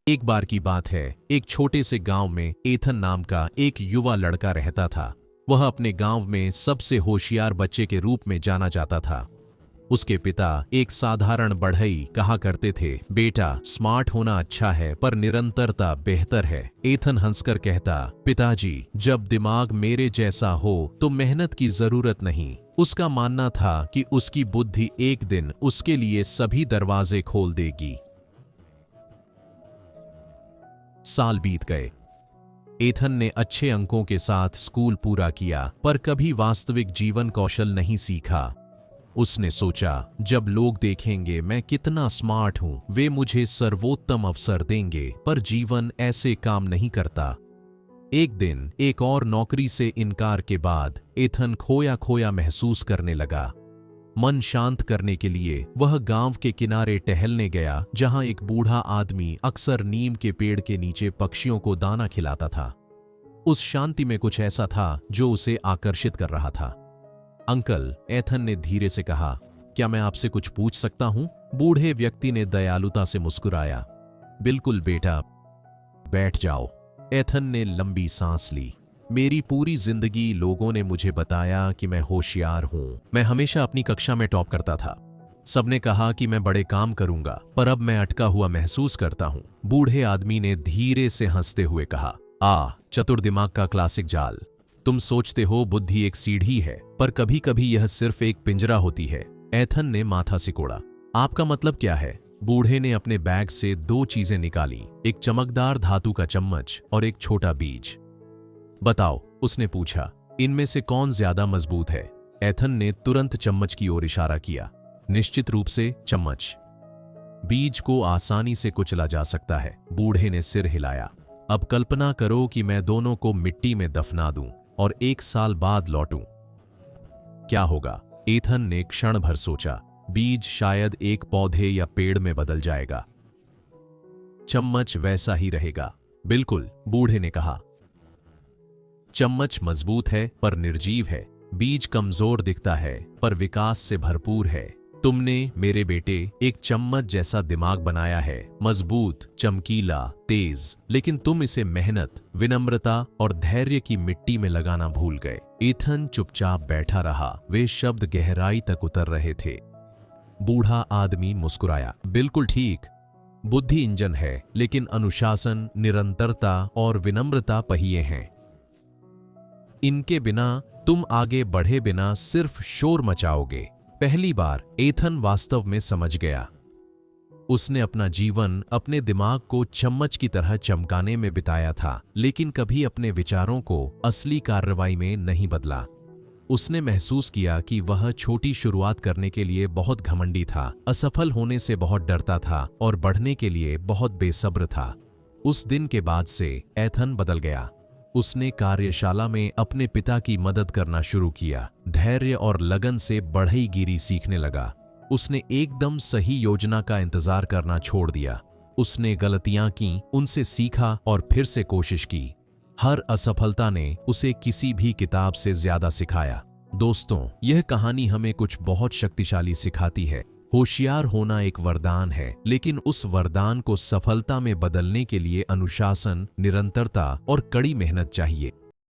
एक बार की बात है, एक छोटे से गांव में एथन नाम का एक युवा लड़का रहता था। वह अपने गांव में सबसे होशियार बच्चे के रूप में जाना जाता था। उसके पिता एक साधारण बढ़ई कहा करते थे, बेटा स्मार्ट होना अच्छा है पर निरंतरता बेहतर है। एथन हंसकर कहता, पिताजी जब दिमाग मेरे जैसा हो तो मेहनत की जरूरत नहीं। उसका मानना था कि उसकी बुद्धि एक दिन उसके लिए सभी दरवाजे खोल देगी। साल बीत गए। एथन ने अच्छे अंकों के साथ स्कूल पूरा किया पर कभी वास्तविक जीवन कौशल नहीं सीखा। उसने सोचा, जब लोग देखेंगे मैं कितना स्मार्ट हूं, वे मुझे सर्वोत्तम अवसर देंगे, पर जीवन ऐसे काम नहीं करता। एक दिन एक और नौकरी से इनकार के बाद एथन खोया खोया महसूस करने लगा। मन शांत करने के लिए वह गांव के किनारे टहलने गया, जहां एक बूढ़ा आदमी अक्सर नीम के पेड़ के नीचे पक्षियों को दाना खिलाता था। उस शांति में कुछ ऐसा था जो उसे आकर्षित कर रहा था। अंकल, एथन ने धीरे से कहा, क्या मैं आपसे कुछ पूछ सकता हूं? बूढ़े व्यक्ति ने दयालुता से मुस्कुराया। बिल्कुल बेटा, बैठ जाओ। एथन ने लंबी सांस ली। मेरी पूरी जिंदगी लोगों ने मुझे बताया कि मैं होशियार हूं। मैं हमेशा अपनी कक्षा में टॉप करता था। सबने कहा कि मैं बड़े काम करूंगा, पर अब मैं अटका हुआ महसूस करता हूं। बूढ़े आदमी ने धीरे से हंसते हुए कहा, चतुर दिमाग का क्लासिक जाल। तुम सोचते हो बुद्धि एक सीढ़ी है, पर कभी कभी यह सिर्फ एक पिंजरा होती है। एथन ने माथा सिकोड़ा। आपका मतलब क्या है? बूढ़े ने अपने बैग से दो चीजें निकाली, एक चमकदार धातु का चम्मच और एक छोटा बीज। बताओ, उसने पूछा, इनमें से कौन ज्यादा मजबूत है? एथन ने तुरंत चम्मच की ओर इशारा किया। निश्चित रूप से चम्मच। बीज को आसानी से कुचला जा सकता है। बूढ़े ने सिर हिलाया। अब कल्पना करो कि मैं दोनों को मिट्टी में दफना दूं और 1 साल बाद लौटूं। क्या होगा? एथन ने क्षण भर सोचा। बीज शायद एक पौधे या पेड़ में बदल जाएगा। चम्मच वैसा ही रहेगा। बिल्कुल, बूढ़े ने कहा। चम्मच मजबूत है पर निर्जीव है। बीज कमजोर दिखता है पर विकास से भरपूर है। तुमने, मेरे बेटे, एक चम्मच जैसा दिमाग बनाया है, मजबूत, चमकीला, तेज, लेकिन तुम इसे मेहनत, विनम्रता और धैर्य की मिट्टी में लगाना भूल गए। एथन चुपचाप बैठा रहा। वे शब्द गहराई तक उतर रहे थे। बूढ़ा आदमी मुस्कुराया। बिल्कुल ठीक। बुद्धि इंजन है, लेकिन अनुशासन, निरंतरता और विनम्रता पहिए हैं। इनके बिना तुम आगे बढ़े बिना सिर्फ शोर मचाओगे। पहली बार एथन वास्तव में समझ गया। उसने अपना जीवन अपने दिमाग को चम्मच की तरह चमकाने में बिताया था, लेकिन कभी अपने विचारों को असली कार्रवाई में नहीं बदला। उसने महसूस किया कि वह छोटी शुरुआत करने के लिए बहुत घमंडी था, असफल होने से बहुत डरता था और बढ़ने के लिए बहुत बेसब्र था। उस दिन के बाद से एथन बदल गया। उसने कार्यशाला में अपने पिता की मदद करना शुरू किया। धैर्य और लगन से बढ़ईगिरी सीखने लगा। उसने एकदम सही योजना का इंतजार करना छोड़ दिया। उसने गलतियां की, उनसे सीखा और फिर से कोशिश की। हर असफलता ने उसे किसी भी किताब से ज्यादा सिखाया। दोस्तों, यह कहानी हमें कुछ बहुत शक्तिशाली सिखाती है। होशियार होना एक वरदान है, लेकिन उस वरदान को सफलता में बदलने के लिए अनुशासन, निरंतरता और कड़ी मेहनत चाहिए।